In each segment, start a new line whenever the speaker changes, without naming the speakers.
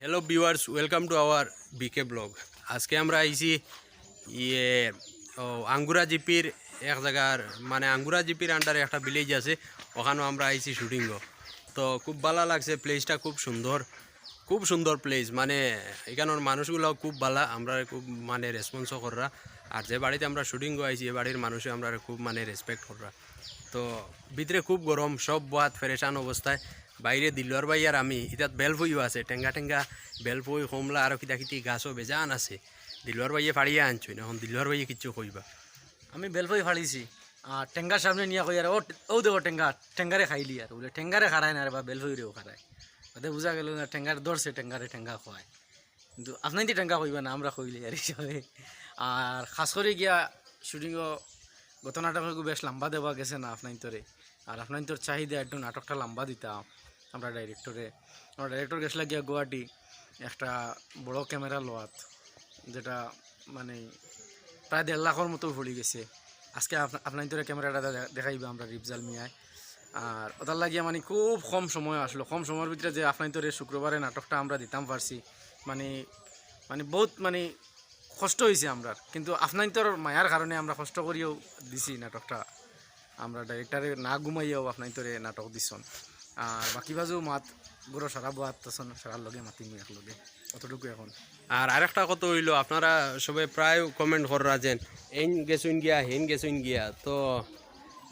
Hello viewers, welcome to our BK blog. আজকে আমরা আইছি ইয়ে আঙ্গুরা জিপির এক জায়গার মানে আঙ্গুরা জিপির আন্ডারে একটা ভিলেজ আছে, ওখানেও আমরা আইছি শুটিংও। তো খুব ভালো লাগছে, প্লেসটা খুব সুন্দর প্লেস। মানে এখানের মানুষগুলোও খুব ভালো, আমরা খুব মানে রেসপন্সও করা। আর যে বাড়িতে আমরা শুটিংও আইছি এ বাড়ির মানুষও আমরা খুব মানে রেসপেক্ট করা। তো ভিতরে খুব গরম, সব বাত ফেরেশান অবস্থায়। বাইরে দিলওয়ার ভাই আর আমি ইতাত বেলফুইও আছে, টেঙ্গা টেঙ্গা বেলফুই কমলা আর কিতা কিতি গাছও বেজান আছে। দিলওয়ার ভাইয়ে ফাড়িয়ে আনছুই, এখন দিলওয়ার ভাইয়ে কিচ্ছু কইবা।
আমি বেলফই ফাড়িছি আর টেঙ্গার সামনে নিয়ে কই আর ও দেখো টেঙ্গারে খাইলি আর বলে টেঙ্গারে খারায় না রে বা বেলফইরেও খারায়। ওতে বোঝা গেল না টেঙ্গার ধরছে, টেঙ্গা খোয়ায়। কিন্তু আপনার তো টেঙ্গা কইবা না, আমরা কইলি আর হিসাবে। আর খাস করে গিয়া শুটিংও গত নাটকে বেশ লম্বা দেওয়া গেছে না আপনার তোরে। আর আপনার তোর চাহিদা একটু নাটকটা লম্বা দিতাম আমরা ডাইরেক্টর গেছিলা গিয়া গুয়াহাটি একটা বড় ক্যামেরা লোয়াত, যেটা মানে প্রায় 1.5 লাখের মতো পড়ে গেছে। আজকে আপনার তোরে ক্যামেরাটা দেখাইবে আমরা রিফজাল মিয়ায়। আর ওটার লাগিয়া মানে খুব কম সময় আসলো, কম সময়ের ভিতরে যে আপনার তোরে শুক্রবারে নাটকটা আমরা দিতাম পারছি, মানে মানে বহুত মানে কষ্ট হয়েছে আমরা। কিন্তু আপনার তোর মায়ার কারণে আমরা কষ্ট করিও দিছি নাটকটা। আমরা ডাইরেক্টারে না ঘুমাইয়াও আপনার তোরে নাটক দিছন। আর বাকি বাজু মাত গুরো সারা বাত তখন সারার লগে মাতিম একলগে, অতটুকু এখন।
আর আরেকটা কথা হইলো, আপনারা সবাই প্রায় কমেন্ট করা যেন হেন গেছুন গিয়া হেন গেছুন গিয়া, তো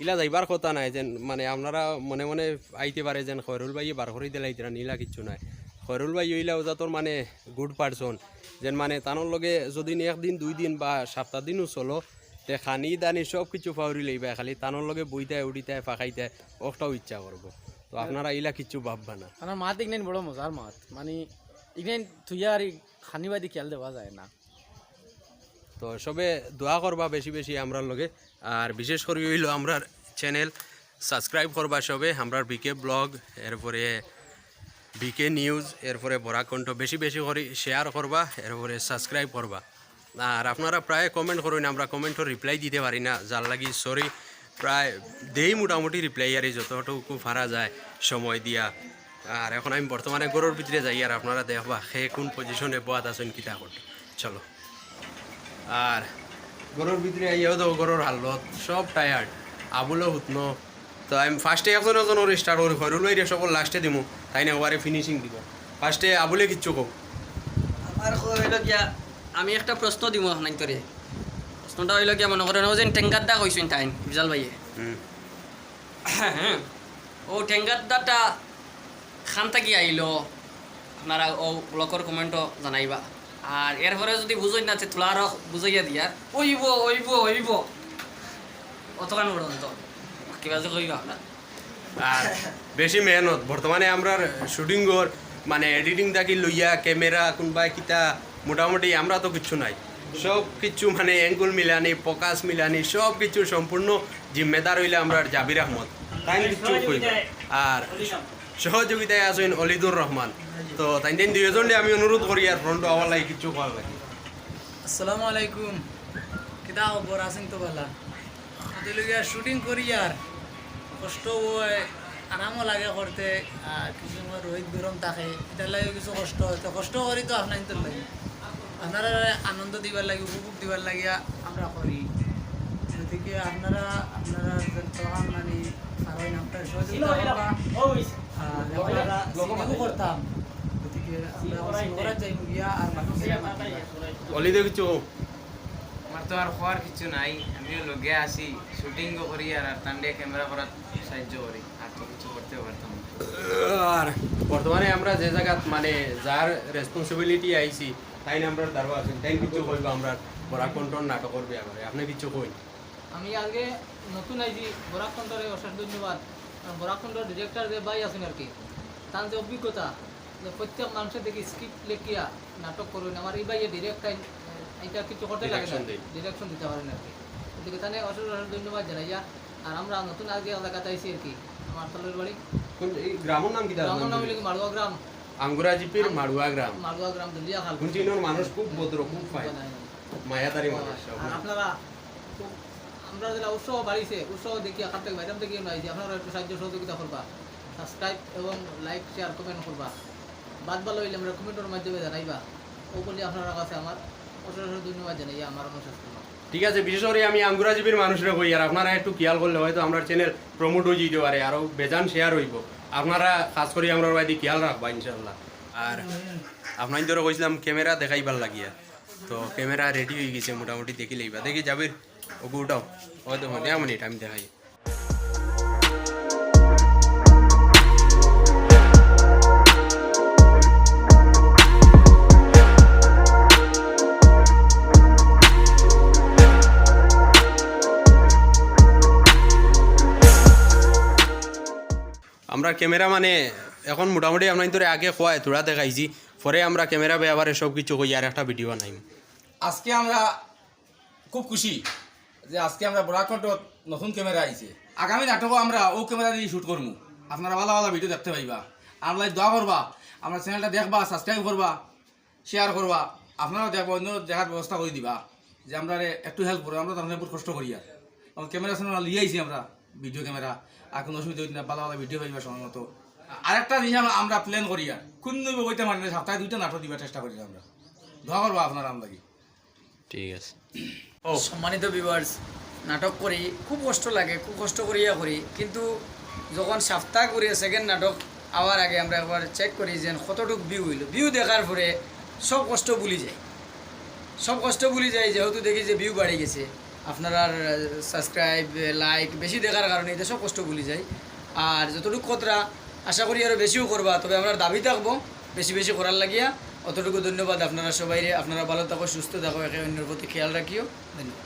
ইলা যাইবার কথা নাই। যেন মানে আপনারা মনে মনে আইতে পারে যেন খয়রুল ভাই বার করে দিলাই নীলা কিচ্ছু নাই। খয়রুল ভাই ইলা ওজাতর মানে গুড পারসন, যেন মানে তানোর লগে যদি 1 দিন 2 দিন বা সপ্তাহ দিনও চলো, তে খানি দানি সব কিছু ফাউরি লইবা, খালি তানোর লগে বইতায় উঠিতায় ফাঁকাইতায় ওটাও ইচ্ছা করবো। তো আপনারা ইলা কিচ্ছু ভাববা না।
আমার মাত ইগনাইন বড় মজার মাত, মানে ইগনাইন থুইয়া আর খানিবাদি খেয়াল দেওয়া যায় না।
তো সবে দোয়া করবা বেশি বেশি আমরার লগে। আর বিশেষ করে হইল আমরার চ্যানেল সাবস্ক্রাইব করবা সবে, আমরার বিকে ব্লগ, এরপরে বিকে নিউজ, এরপরে বরাকণ্ঠ বেশি বেশি করে শেয়ার করবা, এরপরে সাবস্ক্রাইব করবা। আর আপনারা প্রায় কমেন্ট করুন, আমরা কমেন্টও রিপ্লাই দিতে পারি না, যার লাগি সরি। প্রায় দেই মোটামুটি রিপ্লাই আর যতটুকু পারা যায় সময় দিয়া। আর এখন আমি বর্তমানে গরুর ভিতরে যাই, আর আপনারা দেখবা সে কোন পজিশনে বোয়াত আছেন কিতা করতে। চলো। আর গরুর ভিতরে আইয়াও তো গরুর হালত সব টায়ার্ড, আবুলও হুতনো। তো আমি ফার্স্টে একজন স্টার্ট করি, ঘরুল বাইরে সকল লাস্টে দিমু, তাই না ওয়ারে ফিনিশিং দিব। ফার্স্টে আবুলে কিচ্ছু কম।
আমার হইল গিয়া আমি একটা প্রশ্ন দিব আপনার তোরে। প্রশ্নটা হইল গিয়া মনে করেন ও যেন টেঙ্গার দা কইছেন তাই ইফজাল ভাইয়ে, ও টেঙ্গার দাটা খান থাকি আইলো, আপনারা ও ব্লকর কমেন্টও জানাইবা। আর এরপরে যদি বুঝই না তোলারও বুঝাইয়া দিয়া ওইব ওইব ওইব অতখান পর্যন্ত কিবা যে কইবা আপনার।
আর বেশি মেহনত বর্তমানে আমরা শুটিংর মানে এডিটিং থাকি লইয়া ক্যামেরা কোনবাই কিতা মোটামুটি আমরা তো কিচ্ছু নাই, সব কিছু মানে অ্যাঙ্গুল মিলানি ফোকাস মিলানি সব কিছু সম্পূর্ণ জিম্মেদার হইলে আমরা জাবির আহমদ, তাই কিচ্ছু কইবা। আর সহযোগিতায় আছেন অলিদুর রহমান। তো তাই দুইজনে আমি অনুরোধ করি আর ফ্রন্ট আওয়ার লাগে কিছু করার লাগে।
আসসালামু আলাইকুম, কিতা খবর আছেন তো বালা? ওদিকে শুটিং করি আর কষ্ট হয়, আরামও লাগে করতে। আর কিছু সময় রোহিত গরম থাকে, এটার লাগে কিছু কষ্ট হয়। তো কষ্ট করি তো আপনার তো লাগে, আপনারা আনন্দ দিবার লাগে, উপভোগ দিবার লাগিয়া আমরা করি। গতিকে আপনারা তখন মানে সারাই নামটা সহযোগিতা করতাম। গতিকে আমরা যাই গিয়া আর
অলিদে কিছু
আমার তো আর হওয়ার কিছু নাই, আমিও লগে আসি শুটিংও করি আর টান্ডে ক্যামেরা করার সাহায্য করি, আর তো কিছু করতে পারতাম না।
আর বর্তমানে আমরা যে জায়গা মানে যার রেসপন্সিবিলিটি আইছি তাই না আমরা দাঁড়ো আছেন, তাই কিছু কইব আমরা বরাকণ্ঠর নাটক করবে। আবার আপনি কিছু কই।
আমি আগে নতুন আইছি বরাকণ্ঠরে অশেষ ধন্যবাদ। বরাকণ্ঠর ডিরেক্টর যে ভাই আছেন আর কি, তার যে অভিজ্ঞতা, যে প্রত্যেক মানুষের দেখি স্ক্রিপ্ট লেখিয়া নাটক করবেন, আমার এই ভাইয়ে ডিরেক্ট এটা কিছু করতে লাগে না, ডিরেকশন দিতে পারেন আর কি। এদিকে তাহলে অশেষ অশেষ ধন্যবাদ জানাইয়া। আর আমরা নতুন আগে এলাকাতে আইছি আর কি, আমার তলের বাড়ি।
কোন এই গ্রামের নাম কি?
গ্রামের নাম হইল মাড়ুয়া গ্রাম।
আঙ্গুরা জিপির মাড়ুয়া গ্রাম।
মাড়ুয়া গ্রাম দুলিয়া খাল।
কুঞ্চিনোর মানুষ খুব ভদ্র, খুব ফাইন, মায়াদারি মানুষ।
আর আপনারা খুব আমরা যেটা উৎসাহ বাড়িছে, উৎসাহ দেখি আকার থেকে বাইরে থেকে আইছি, আপনারা একটু সাহায্য সহযোগিতা করবা, সাবস্ক্রাইব এবং লাইক শেয়ার কমেন্ট করবা। বাদ ভালো হইলে আমরা কমেন্টের মাধ্যমে জানাইবা ও বলে আপনার কাছে আমার অশেষ ধন্যবাদ জানাই আমার অনুশেষ করলাম।
ঠিক আছে, বিশেষ করে আমি আঙ্গুরাজীবীর মানুষরা কই আর আপনারা একটু খেয়াল করলে হয়তো আমরা চ্যানেল প্রমোট হয়ে যেতে পারে, আরও বেজান শেয়ার হইব। আপনারা খাস করে আমরা বাড়ি খেয়াল রাখবা ইনশাল্লাহ। আর আপনার ধরে কইছিলাম ক্যামেরা দেখাইবার লাগিয়া, তো ক্যামেরা রেডি হয়ে গেছে মোটামুটি, দেখি লইবা। দেখি যাবির ওকে উঠাও, হয়তো দেয়া মিনিট আমি দেখাই। আমরা ক্যামেরা মানে এখন মোটামুটি আপনার ধরে আগে খোয়ায় তোরা দেখাইছি, পরে আমরা ক্যামেরা ব্যবহারে সব কিছু কই আর একটা ভিডিও বানাইম।
আজকে আমরা খুব খুশি যে আজকে আমরা বরাকণ্ঠ নতুন ক্যামেরা আইছে। আগামী নাটকও আমরা ও ক্যামেরা দিয়ে শ্যুট করবো। আপনারা ভালো ভালো ভিডিও দেখতে পাইবা। আমরা দোয়া করবা, আমরা চ্যানেলটা দেখবা, সাবস্ক্রাইব করবা, শেয়ার করবা। আপনারাও দেখবা, অন্য দেখার ব্যবস্থা করে দিবা যে আমরা একটু হেল্প করবো। আমরা তখন বহুত কষ্ট করি আর ক্যামেরা স্যামেরা লিয়ে আইছি আমরা, ভিডিও ক্যামেরা। আর কোনো অসুবিধা হইতে না, ভালো ভালো ভিডিও পাইবা সময় মতো। আরেকটা জিনিস আমরা প্ল্যান করি আর কোন বইতে মানে সপ্তাহে 2টা নাটক দিবার চেষ্টা করি আমরা। দোয়া করবা আপনারা আমরা কি।
ঠিক আছে।
সম্মানিত ভিউয়ার্স, নাটক করি খুব কষ্ট লাগে, খুব কষ্ট করিয়া করি, কিন্তু যখন সপ্তাহ করি সেকেন্ড নাটক আওয়ার আগে আমরা একবার চেক করি যে কতটুকু ভিউ হইল। ভিউ দেখার পরে সব কষ্ট ভুলি যায়, সব কষ্ট ভুলি যায়, যেহেতু দেখি যে ভিউ বাড়ে গেছে। আপনারা সাবস্ক্রাইব লাইক বেশি দেখার কারণে এটা সব কষ্ট ভুলি যায়। আর যতটুকু কতটা আশা করি আরও বেশিও করবা, তবে আমরা দাবি থাকবো বেশি বেশি করার লাগিয়া। অতটুকু ধন্যবাদ আপনারা সবাই। আপনারা ভালো থাকো, সুস্থ থাকো, একে অন্যের প্রতি খেয়াল রাখিও। ধন্যবাদ।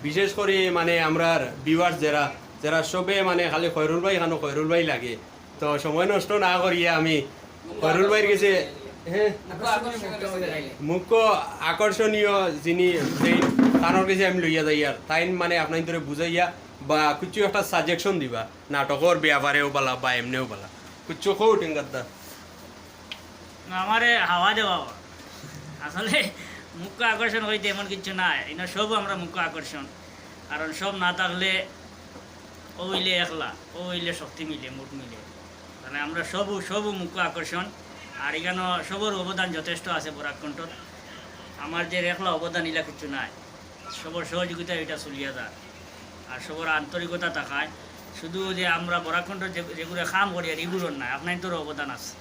বিশেষ করে মানে আমরা ভিউয়ার্স যারা যারা সবে মানে খালি খয়রুল ভাই খানো খয়রুল ভাই লাগে, তো সময় নষ্ট না করিয়া আমি খয়রুল ভাইয়ের কাছে হ্যাঁ মুখ্য আকর্ষণীয় যিনি যেই তানোর কাছে আমি লইয়া যাই আর তাই মানে আপনার ধরে বুঝাইয়া বা কিছু একটা সাজেশন দিবা নাটকর ব্যাপারেও বলা বা এমনিও বলা কিছু খৌ টেঙ্গারদা।
আমারে হাওয়া দেওয়া আসলে মুখ্য আকর্ষণ হইতে এমন কিছু নাই, এটা সব আমরা মুখ্য আকর্ষণ। কারণ সব না থাকলে ও হইলে একলা, ও হইলে শক্তি মিলে, মুঠ মিলে। তাহলে আমরা সবও মুখ্য আকর্ষণ। আর এখানে সবর অবদান যথেষ্ট আছে বরাকণ্ঠর। আমার যে একলা অবদান এলা কিছু নাই, সবর সহযোগিতা এটা চলিয়া যায় আর সবর আন্তরিকতা থাকায়। শুধু যে আমরা বরাকণ্ঠ যেগুলো কাম করি আর এগুলোর নাই, আপনার তোর অবদান আছে।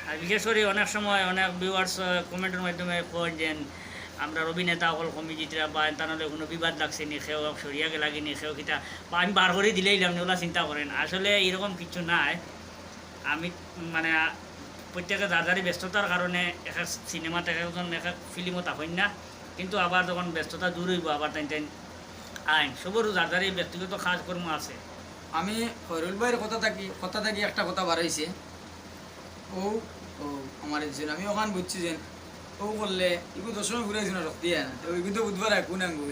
আর বিশেষ করে অনেক সময় অনেক ভিউয়ার্স কমেন্টের মাধ্যমে কয় যে আমরা অভিনেতা অকল কমিটিরা বা তাহলে কোনো বিবাদ লাগছে নি, সেও সরিয়াকে লাগেনি, সেও কিতা বা আমি বার করে দিলেই ওলা চিন্তা করেন। আসলে এরকম কিছু নাই। আমি মানে প্রত্যেকে যার ব্যস্ততার কারণে এক সিনেমাতে একজন এক ফিল্মও থাকেন না, কিন্তু আবার যখন ব্যস্ততা দূর হইব আবার তাই আইন সবরও যার ব্যক্তিগত কাজকর্ম আছে।
আমি খয়রুল ভাইয়ের কথা থাকি একটা কথা বাড়াইছে ও ও আমার আমি ওখান বুঝছি যে ও বললে এগুলো 10 সময় ঘুরে না রক্তি না, তো ওই কিন্তু বুধবার কোন আঙ্গুল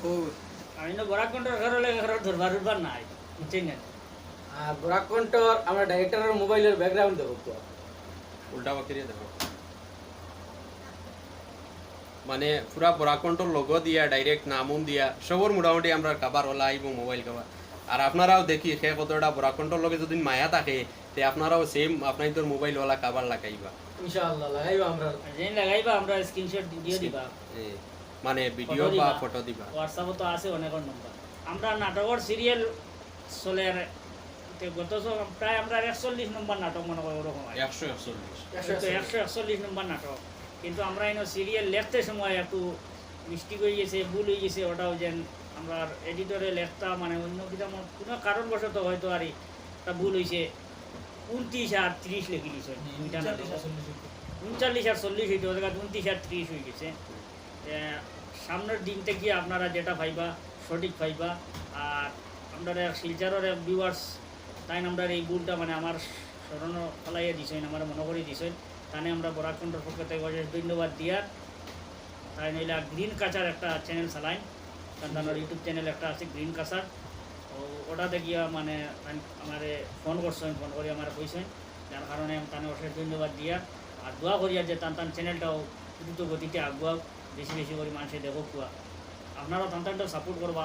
ও
আমি তো বরাকণ্ঠর ঘর ধরবার নাই, বুঝছেন না।
আর বরাকণ্ঠর আমরা ডাইরেক্টরের মোবাইলের ব্যাকগ্রাউন্ড দেখো তো
উল্টা বাকিরিয়া দেখো মানে পুরা বরাকণ্ঠর লোগো দিয়া ডাইরেক্ট নামুম দিয়া সবর মোটামুটি আমরা কাবার ওলা আইব মোবাইল কাবার। আর আপনারাও দেখি সে কতটা বরাকণ্ঠর লগে যদি মায়া থাকে তে আপনারাও সেম আপনার তোর মোবাইল ওলা কাবার লাগাইবা
ইনশাআল্লাহ লাগাইবা। আমরা
যেন লাগাইবা আমরা স্ক্রিনশট দিয়ে দিবা,
মানে ভিডিও বা ফটো দিবা।
হোয়াটসঅ্যাপে তো আছে অনেকের নম্বর। আমরা নাটকের সিরিয়াল চলে গত প্রায় আমরা 41 নম্বর নাটক মনে করি ওরকম 141 নম্বর নাটক, কিন্তু আমরা এনে সিরিয়াল লিখতে সময় একটু মিস্টেক হয়ে গেছে, ভুল হয়ে গেছে। ওটাও যেন আমরা এডিটরে লেখতা মানে অন্য কিছু কোনো কারণবশত হয়তো আর একটা ভুল হয়েছে, 29 আর 30 লিখে দিয়েছে, 39 আর 40 হইতে ওদের 29 আর 30 হয়ে গেছে। সামনের দিন থেকে আপনারা যেটা পাইবা সঠিক পাইবা। আর আপনারা শিলচারের ভিউয়ার্স তাই আমরা এই ভুলটা মানে আমার স্মরণ ফলাইয়া দিছেন, আমার মনে করে দিছেন, তাই আমরা বরাকণ্ঠর পক্ষ থেকে অশেষ ধন্যবাদ দিয়ার। তাই নইলে গ্রিন কাচার একটা চ্যানেল চালাইন, তার ইউটিউব চ্যানেল একটা আছে গ্রিন কাচার, ওটাতে গিয়া মানে আমার ফোন করছেন, ফোন করে আমার কইছেন, যার কারণে তানে অশেষ ধন্যবাদ দিয়া। আর দোয়া করিয়া যে তান চ্যানেলটাও দ্রুত গতিতে আগুয়াও, বেশি বেশি করে মানুষে দেখো কুয়া। আপনারাও তানটাও সাপোর্ট করবা,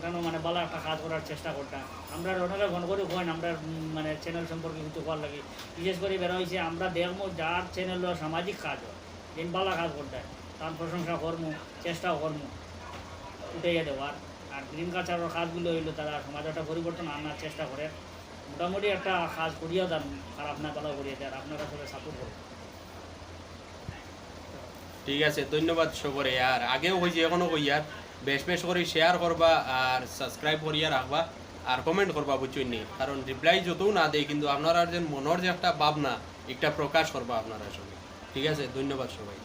তার মানে ভালো একটা কাজ করার চেষ্টা করতাম। আমরা অনেকে ঘন করে হয় আমরা মানে চ্যানেল সম্পর্কে কিছু হওয়ার লাগে, বিশেষ করে বেরো হয়েছে আমরা দেখবো যার চ্যানেল সামাজিক কাজ হয়, দিন ভালো কাজ করতে তার প্রশংসা কর্ম চেষ্টাও কর্ম উঠাইয়া দেওয়ার। আর গ্রিন কালচারের কাজগুলো হইলো তারা সমাজে একটা পরিবর্তন আনার চেষ্টা করে, মোটামুটি একটা কাজ করিয়া দেন, খারাপ না ভালো করিয়া দেন, আপনারা সবাই সাপোর্ট করুন।
ঠিক আছে, ধন্যবাদ সবরে। আর আগেও হয়েছে এখনো কইয়ার বেশ বেশ করে শেয়ার করবা আর সাবস্ক্রাইব করিয়া রাখবা আর কমেন্ট করবা বুঝছেন নি, কারণ রিপ্লাই যতও না দেয় কিন্তু আপনারা যে মনের যে একটা ভাবনা একটা প্রকাশ করবা আপনারা সবাই। ঠিক আছে, ধন্যবাদ সবাই।